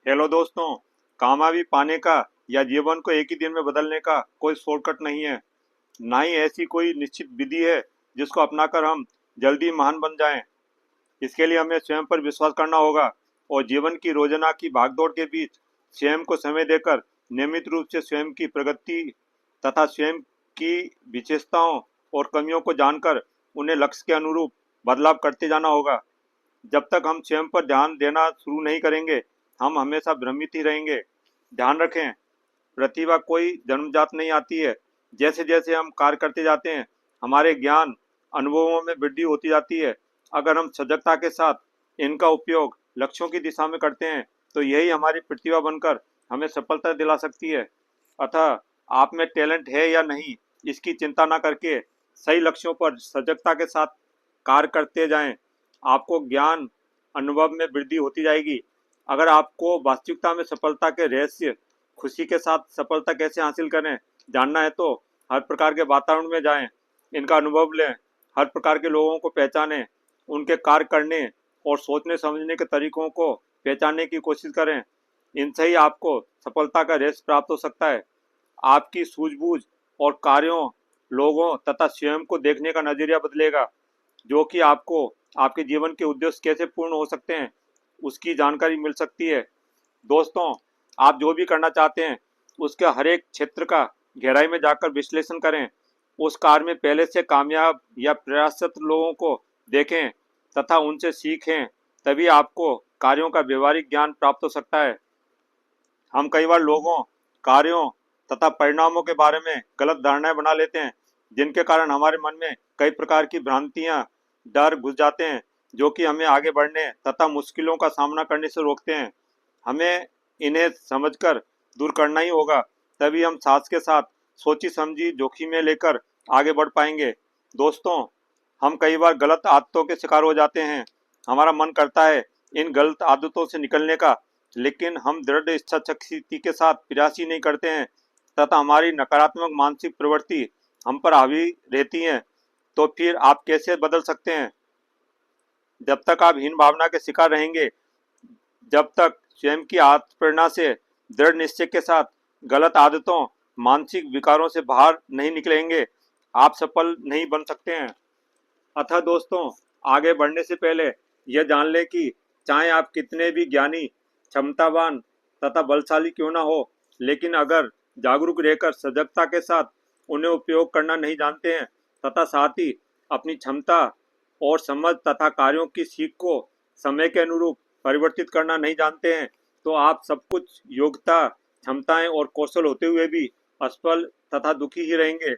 Hello दोस्तों। कामयाबी पाने का या जीवन को एक ही दिन में बदलने का कोई शॉर्टकट नहीं है। ना ही ऐसी कोई निश्चित विधि है जिसको अपनाकर हम जल्दी महान बन जाएं। इसके लिए हमें स्वयं पर विश्वास करना होगा और जीवन की रोजाना की भागदौड़ के बीच स्वयं को समय देकर नियमित रूप से स्वयं की प्रगति तथा स्वयं की विशेषताओं और कमियों को जानकर उन्हें लक्ष्य के अनुरूप बदलाव करते जाना होगा। जब तक हम स्वयं पर ध्यान देना शुरू नहीं करेंगे, हम हमेशा भ्रमित ही रहेंगे। ध्यान रखें, प्रतिभा कोई जन्मजात नहीं आती है। जैसे जैसे हम कार्य करते जाते हैं, हमारे ज्ञान अनुभवों में वृद्धि होती जाती है। अगर हम सजगता के साथ इनका उपयोग लक्ष्यों की दिशा में करते हैं, तो यही हमारी प्रतिभा बनकर हमें सफलता दिला सकती है। अतः आप में टैलेंट है या नहीं, इसकी चिंता ना करके सही लक्ष्यों पर सजगता के साथ कार्य करते जाएं। आपको ज्ञान अनुभव में वृद्धि होती जाएगी। अगर आपको वास्तविकता में सफलता के रहस्य, खुशी के साथ सफलता कैसे हासिल करें जानना है, तो हर प्रकार के वातावरण में जाएं, इनका अनुभव लें, हर प्रकार के लोगों को पहचानें, उनके कार्य करने और सोचने समझने के तरीकों को पहचानने की कोशिश करें। इनसे ही आपको सफलता का रहस्य प्राप्त हो सकता है। आपकी सूझबूझ और कार्यों, लोगों तथा स्वयं को देखने का नजरिया बदलेगा, जो कि आपको आपके जीवन के उद्देश्य कैसे पूर्ण हो सकते हैं उसकी जानकारी मिल सकती है। दोस्तों, आप जो भी करना चाहते हैं उसके हर एक क्षेत्र का गहराई में जाकर विश्लेषण करें। उस कार्य में पहले से कामयाब या प्रयासरत लोगों को देखें तथा उनसे सीखें। तभी आपको कार्यों का व्यवहारिक ज्ञान प्राप्त हो सकता है। हम कई बार लोगों, कार्यों तथा परिणामों के बारे में गलत धारणाएं बना लेते हैं, जिनके कारण हमारे मन में कई प्रकार की भ्रांतियां, डर घुस जाते हैं, जो कि हमें आगे बढ़ने तथा मुश्किलों का सामना करने से रोकते हैं। हमें इन्हें समझकर दूर करना ही होगा, तभी हम साहस के साथ सोची समझी जोखिमें लेकर आगे बढ़ पाएंगे। दोस्तों, हम कई बार गलत आदतों के शिकार हो जाते हैं। हमारा मन करता है इन गलत आदतों से निकलने का, लेकिन हम दृढ़ इच्छा शक्ति के साथ प्रयास ही नहीं करते हैं तथा हमारी नकारात्मक मानसिक प्रवृत्ति हम पर हावी रहती हैं। तो फिर आप कैसे बदल सकते हैं? जब तक आप हीन भावना के शिकार रहेंगे, जब तक स्वयं की आत्मप्रेरणा से दृढ़ निश्चय के साथ गलत आदतों, मानसिक विकारों से बाहर नहीं निकलेंगे, आप सफल नहीं बन सकते हैं। अतः दोस्तों, आगे बढ़ने से पहले यह जान लें कि चाहे आप कितने भी ज्ञानी, क्षमतावान तथा बलशाली क्यों ना हो, लेकिन अगर जागरूक रहकर सजगता के साथ उन्हें उपयोग करना नहीं जानते हैं तथा साथ ही अपनी क्षमता और समझ तथा कार्यों की सीख को समय के अनुरूप परिवर्तित करना नहीं जानते हैं, तो आप सब कुछ योग्यता, क्षमताएं और कौशल होते हुए भी असफल तथा दुखी ही रहेंगे।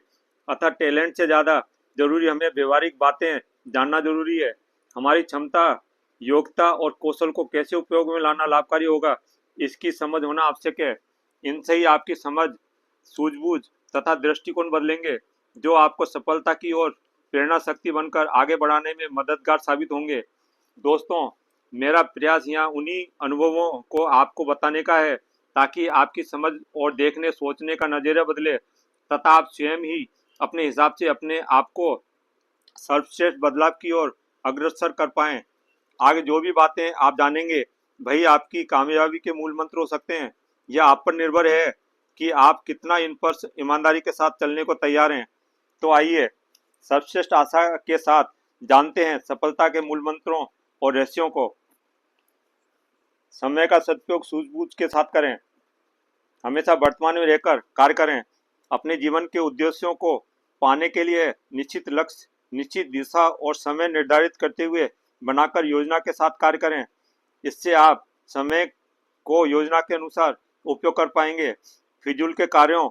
अतः टैलेंट से ज़्यादा जरूरी हमें व्यवहारिक बातें जानना जरूरी है। हमारी क्षमता, योग्यता और कौशल को कैसे उपयोग में लाना लाभकारी होगा, इसकी समझ होना आवश्यक है। इनसे ही आपकी समझ, सूझबूझ तथा दृष्टिकोण बदलेंगे, जो आपको सफलता की ओर प्रेरणा शक्ति बनकर आगे बढ़ाने में मददगार साबित होंगे। दोस्तों, मेरा प्रयास यहाँ उन्हीं अनुभवों को आपको बताने का है, ताकि आपकी समझ और देखने सोचने का नजरिया बदले तथा आप स्वयं ही अपने हिसाब से अपने आप को सर्वश्रेष्ठ बदलाव की ओर अग्रसर कर पाएं। आगे जो भी बातें आप जानेंगे, वही आपकी कामयाबी के मूल मंत्र हो सकते हैं। यह आप पर निर्भर है कि आप कितना इन पर ईमानदारी के साथ चलने को तैयार हैं। तो आइए सर्वश्रेष्ठ आशा के साथ जानते हैं सफलता के मूल मंत्रों और रहस्यों को। समय का सदुपयोग सूझबूझ के साथ करें। हमेशा वर्तमान में रहकर कार्य करें। अपने जीवन के उद्देश्यों को पाने के लिए निश्चित लक्ष्य, निश्चित दिशा और समय निर्धारित करते हुए बनाकर योजना के साथ कार्य करें। इससे आप समय को योजना के अनुसार उपयोग कर पाएंगे। फिजूल के कार्यों,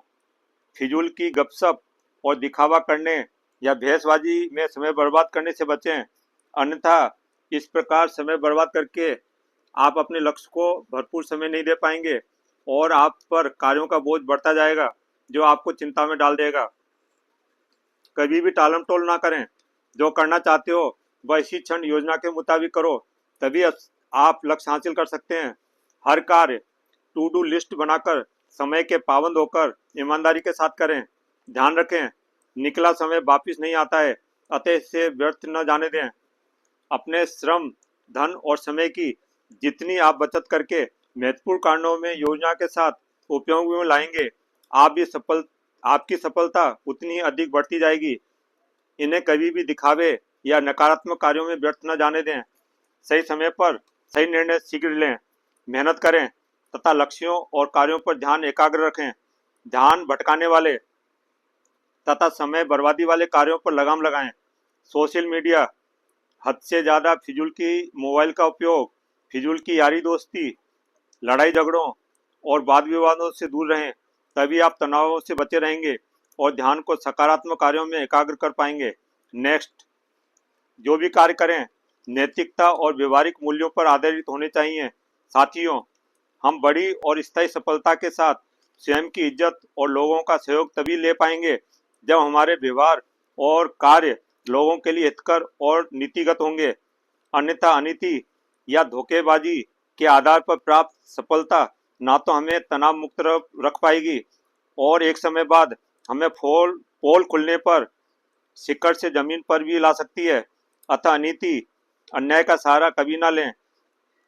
फिजूल की गपशप और दिखावा करने या बहसबाजी में समय बर्बाद करने से बचें। अन्यथा इस प्रकार समय बर्बाद करके आप अपने लक्ष्य को भरपूर समय नहीं दे पाएंगे और आप पर कार्यों का बोझ बढ़ता जाएगा, जो आपको चिंता में डाल देगा। कभी भी टालम टोल ना करें। जो करना चाहते हो वह इसी क्षण योजना के मुताबिक करो, तभी आप लक्ष्य हासिल कर सकते हैं। हर कार्य टू डू लिस्ट बनाकर समय के पाबंद होकर ईमानदारी के साथ करें। ध्यान रखें, निकला समय वापिस नहीं आता है, अतः इसे व्यर्थ न जाने दें। अपने श्रम, धन और समय की जितनी आप बचत करके महत्वपूर्ण कारणों में योजना के साथ उपयोग में लाएंगे, आपकी सफलता उतनी ही अधिक बढ़ती जाएगी। इन्हें कभी भी दिखावे या नकारात्मक कार्यों में व्यर्थ न जाने दें। सही समय पर सही निर्णय शीघ्र लें, मेहनत करें तथा लक्ष्यों और कार्यों पर ध्यान एकाग्र रखें। ध्यान भटकाने वाले तथा समय बर्बादी वाले कार्यों पर लगाम लगाएं। सोशल मीडिया, हद से ज़्यादा फिजूल की मोबाइल का उपयोग, फिजूल की यारी दोस्ती, लड़ाई झगड़ों और वाद विवादों से दूर रहें। तभी आप तनावों से बचे रहेंगे और ध्यान को सकारात्मक कार्यों में एकाग्र कर पाएंगे। नेक्स्ट, जो भी कार्य करें नैतिकता और व्यवहारिक मूल्यों पर आधारित होने चाहिए। साथियों, हम बड़ी और स्थायी सफलता के साथ स्वयं की इज्जत और लोगों का सहयोग तभी ले पाएंगे जब हमारे व्यवहार और कार्य लोगों के लिए हितकर और नीतिगत होंगे। अन्यथा अनीति या धोखेबाजी के आधार पर प्राप्त सफलता ना तो हमें तनाव मुक्त रख पाएगी और एक समय बाद हमें पोल खुलने पर शिखर से जमीन पर भी ला सकती है। अतः अनीति, अन्याय का सहारा कभी ना लें।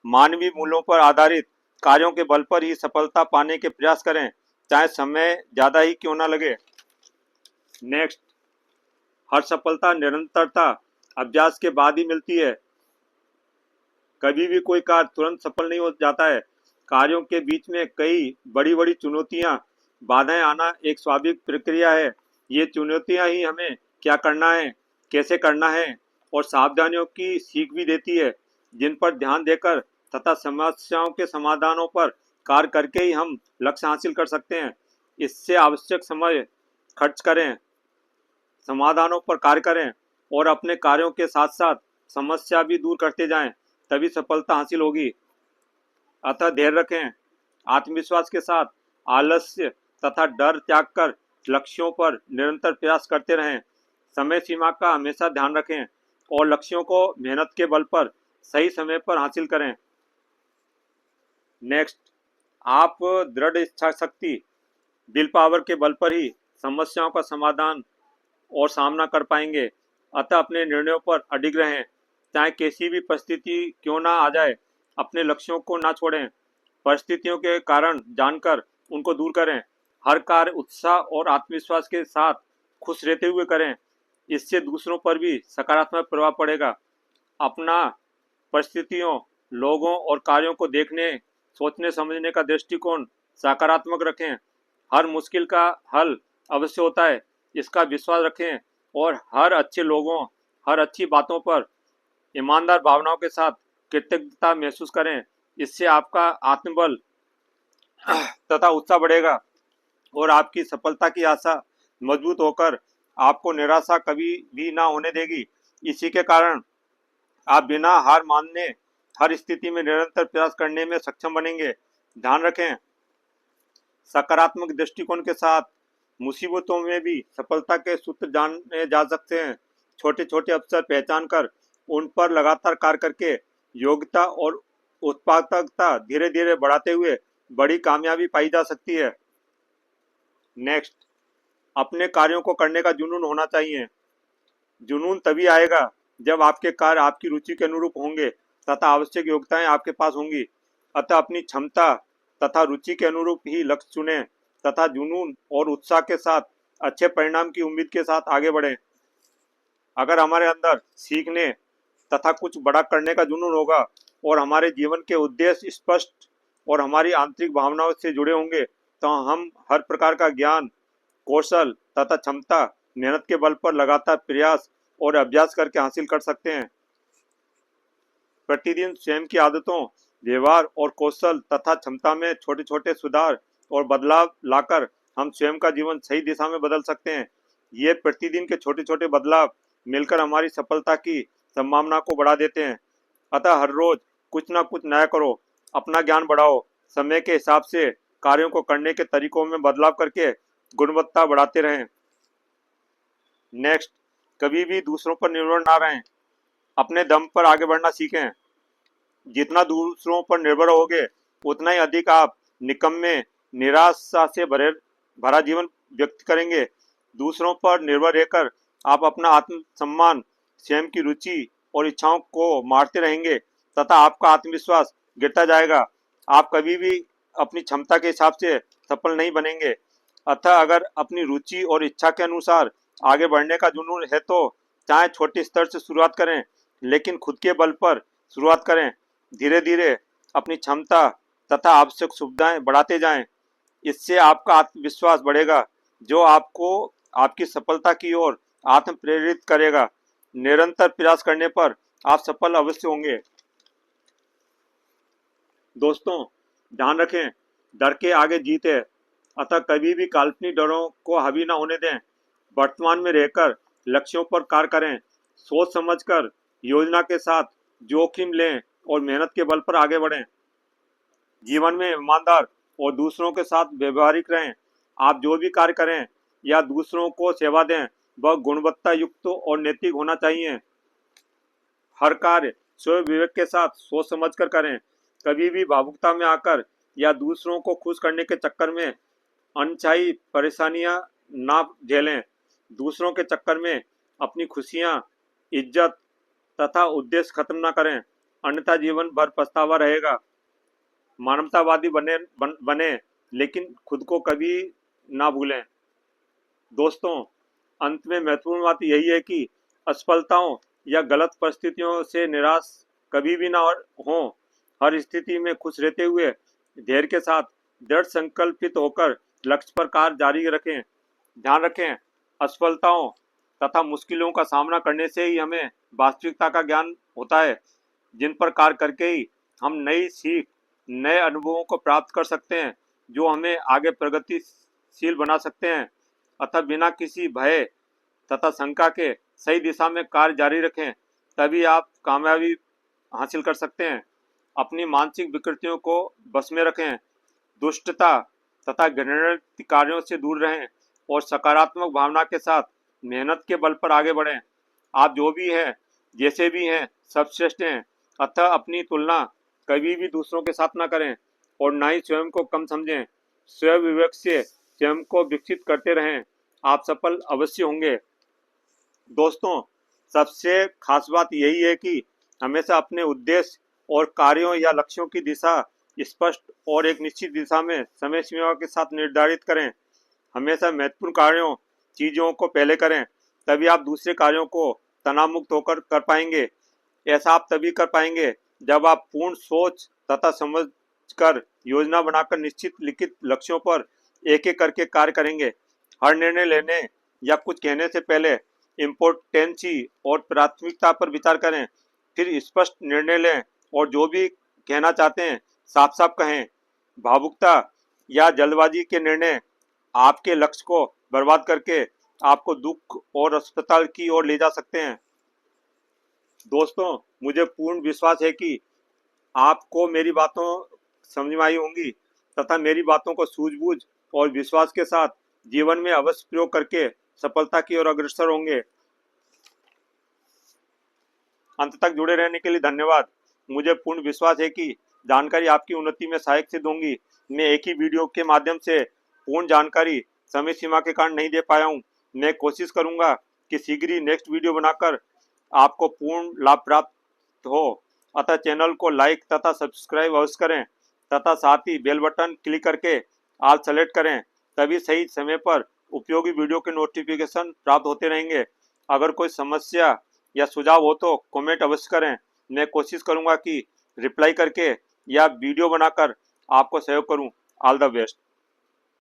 मानवीय मूल्यों पर आधारित कार्यों के बल पर ही सफलता पाने के प्रयास करें, चाहे समय ज्यादा ही क्यों ना लगे। नेक्स्ट, हर सफलता निरंतरता अभ्यास के बाद ही मिलती है। कभी भी कोई कार्य तुरंत सफल नहीं हो जाता है। कार्यों के बीच में कई बड़ी बड़ी चुनौतियां, बाधाएं आना एक स्वाभाविक प्रक्रिया है। ये चुनौतियां ही हमें क्या करना है, कैसे करना है और सावधानियों की सीख भी देती है, जिन पर ध्यान देकर तथा समस्याओं के समाधानों पर कार्य करके ही हम लक्ष्य हासिल कर सकते हैं। इससे आवश्यक समय खर्च करें, समाधानों पर कार्य करें और अपने कार्यों के साथ साथ समस्या भी दूर करते जाएं, तभी सफलता हासिल होगी। अतः धैर्य रखें, आत्मविश्वास के साथ आलस्य तथा डर त्याग कर लक्ष्यों पर निरंतर प्रयास करते रहें। समय सीमा का हमेशा ध्यान रखें और लक्ष्यों को मेहनत के बल पर सही समय पर हासिल करें। नेक्स्ट, आप दृढ़ इच्छा शक्ति, विल पावर के बल पर ही समस्याओं का समाधान और सामना कर पाएंगे। अतः अपने निर्णयों पर अडिग रहें, चाहे कैसी भी परिस्थिति क्यों ना आ जाए। अपने लक्ष्यों को ना छोड़ें, परिस्थितियों के कारण जानकर उनको दूर करें। हर कार्य उत्साह और आत्मविश्वास के साथ खुश रहते हुए करें, इससे दूसरों पर भी सकारात्मक प्रभाव पड़ेगा। अपना परिस्थितियों, लोगों और कार्यों को देखने, सोचने समझने का दृष्टिकोण सकारात्मक रखें। हर मुश्किल का हल अवश्य होता है, इसका विश्वास रखें और हर अच्छे लोगों, हर अच्छी बातों पर ईमानदार भावनाओं के साथ कृतज्ञता महसूस करें। इससे आपका आत्मबल तथा उत्साह बढ़ेगा और आपकी सफलता की आशा मजबूत होकर आपको निराशा कभी भी ना होने देगी। इसी के कारण आप बिना हार मानने हर स्थिति में निरंतर प्रयास करने में सक्षम बनेंगे। ध्यान रखें, सकारात्मक दृष्टिकोण के साथ मुसीबतों में भी सफलता के सूत्र जाने जा सकते हैं। छोटे छोटे अवसर पहचान कर उन पर लगातार कार्य करके योग्यता और उत्पादकता धीरे धीरे बढ़ाते हुए बड़ी कामयाबी पाई जा सकती है। नेक्स्ट, अपने कार्यों को करने का जुनून होना चाहिए। जुनून तभी आएगा जब आपके कार्य आपकी रुचि के अनुरूप होंगे तथा आवश्यक योग्यताएं आपके पास होंगी। अतः अपनी क्षमता तथा रुचि के अनुरूप ही लक्ष्य चुनें तथा जुनून और उत्साह के साथ अच्छे परिणाम की उम्मीद के साथ आगे बढ़ें। अगर हमारे अंदर सीखने तथा कुछ बड़ा करने का जुनून होगा और हमारे जीवन के उद्देश्य स्पष्ट और हमारी आंतरिक भावनाओं से जुड़े होंगे, तो हम हर प्रकार का ज्ञान, कौशल तथा क्षमता मेहनत के बल पर लगातार प्रयास और अभ्यास करके हासिल कर सकते हैं। प्रतिदिन स्वयं की आदतों, व्यवहार और कौशल तथा क्षमता में छोटे छोटे सुधार और बदलाव लाकर हम स्वयं का जीवन सही दिशा में बदल सकते हैं। ये प्रतिदिन के छोटे छोटे बदलाव मिलकर हमारी सफलता की संभावना को बढ़ा देते हैं। अतः हर रोज कुछ ना कुछ नया करो, अपना ज्ञान बढ़ाओ, समय के हिसाब से कार्यों को करने के तरीकों में बदलाव करके गुणवत्ता बढ़ाते रहें। नेक्स्ट, कभी भी दूसरों पर निर्भर ना रहें, अपने दम पर आगे बढ़ना सीखें। जितना दूसरों पर निर्भर होगे उतना ही अधिक आप निकम्मे, निराशा से भरा जीवन व्यक्त करेंगे। दूसरों पर निर्भर रहकर आप अपना आत्मसम्मान, स्वयं की रुचि और इच्छाओं को मारते रहेंगे तथा आपका आत्मविश्वास गिरता जाएगा। आप कभी भी अपनी क्षमता के हिसाब से सफल नहीं बनेंगे। अतः अगर अपनी रुचि और इच्छा के अनुसार आगे बढ़ने का जुनून है तो चाहे छोटे स्तर से शुरुआत करें, लेकिन खुद के बल पर शुरुआत करें। धीरे धीरे अपनी क्षमता तथा आवश्यक सुविधाएं बढ़ाते जाएं। इससे आपका आत्मविश्वास बढ़ेगा, जो आपको आपकी सफलता की ओर आत्म प्रेरित करेगा। निरंतर प्रयास करने पर आप सफल अवश्य होंगे। दोस्तों, ध्यान रखें, डर के आगे जीत है। अतः कभी भी काल्पनिक डरों को हावी ना होने दें। वर्तमान में रहकर लक्ष्यों पर कार्य करें। सोच समझकर योजना के साथ जोखिम लें और मेहनत के बल पर आगे बढ़ें। जीवन में ईमानदार और दूसरों के साथ व्यवहारिक रहें। आप जो भी कार्य करें या दूसरों को सेवा दें, वह गुणवत्ता युक्त और नैतिक होना चाहिए। हर कार्य स्वयं विवेक के साथ सोच समझ कर करें। कभी भी भावुकता में आकर या दूसरों को खुश करने के चक्कर में अनचाही परेशानियां ना झेलें। दूसरों के चक्कर में अपनी खुशियां, इज्जत तथा उद्देश्य खत्म ना करें, अन्यथा जीवन भर पछतावा रहेगा। मानवतावादी बने, लेकिन खुद को कभी ना भूलें। दोस्तों, अंत में महत्वपूर्ण बात यही है कि असफलताओं या गलत परिस्थितियों से निराश कभी भी ना हो। हर स्थिति में खुश रहते हुए धैर्य के साथ दृढ़ संकल्पित होकर लक्ष्य पर कार्य जारी रखें। ध्यान रखें, असफलताओं तथा मुश्किलों का सामना करने से ही हमें वास्तविकता का ज्ञान होता है, जिन पर कार्य करके ही हम नई सीख, नए अनुभवों को प्राप्त कर सकते हैं, जो हमें आगे प्रगतिशील बना सकते हैं। अतः बिना किसी भय तथा शंका के सही दिशा में कार्य जारी रखें, तभी आप कामयाबी हासिल कर सकते हैं। अपनी मानसिक विकृतियों को बस में रखें, दुष्टता तथा घृणित कार्यों से दूर रहें और सकारात्मक भावना के साथ मेहनत के बल पर आगे बढ़ें। आप जो भी हैं, जैसे भी हैं, सब श्रेष्ठ हैं। अतः अपनी तुलना कभी भी दूसरों के साथ ना करें और ना ही स्वयं को कम समझें। स्वयं विवेक से स्वयं को विकसित करते रहें, आप सफल अवश्य होंगे। दोस्तों, सबसे खास बात यही है कि हमेशा अपने उद्देश्य और कार्यों या लक्ष्यों की दिशा स्पष्ट और एक निश्चित दिशा में समय सीमा के साथ निर्धारित करें। हमेशा महत्वपूर्ण कार्यों, चीजों को पहले करें, तभी आप दूसरे कार्यों को तनाव मुक्त होकर कर पाएंगे। ऐसा आप तभी कर पाएंगे जब आप पूर्ण सोच तथा समझ कर योजना बनाकर निश्चित लिखित लक्ष्यों पर एक एक करके कार्य करेंगे। हर निर्णय लेने या कुछ कहने से पहले इम्पोर्टेंसी और प्राथमिकता पर विचार करें, फिर स्पष्ट निर्णय लें और जो भी कहना चाहते हैं साफ साफ कहें। भावुकता या जल्दबाजी के निर्णय आपके लक्ष्य को बर्बाद करके आपको दुख और अस्पताल की ओर ले जा सकते हैं। दोस्तों, मुझे पूर्ण विश्वास है कि आपको मेरी बातों समझ में आई होंगी तथा मेरी बातों को सूझबूझ और विश्वास के साथ जीवन में अवश्य प्रयोग करके सफलता की ओर अग्रसर होंगे। अंत तक जुड़े रहने के लिए धन्यवाद। मुझे पूर्ण विश्वास है कि जानकारी आपकी उन्नति में सहायक सिद्ध होंगी। मैं एक ही वीडियो के माध्यम से पूर्ण जानकारी समय सीमा के कारण नहीं दे पाया हूँ। मैं कोशिश करूंगा कि शीघ्र ही नेक्स्ट वीडियो बनाकर आपको पूर्ण लाभ प्राप्त हो। अतः चैनल को लाइक तथा सब्सक्राइब अवश्य करें तथा साथ ही बेल बटन क्लिक करके ऑल सेलेक्ट करें, तभी सही समय पर उपयोगी वीडियो के नोटिफिकेशन प्राप्त होते रहेंगे। अगर कोई समस्या या सुझाव हो तो कमेंट अवश्य करें। मैं कोशिश करूंगा कि रिप्लाई करके या वीडियो बनाकर आपको सहयोग करूं। All the best.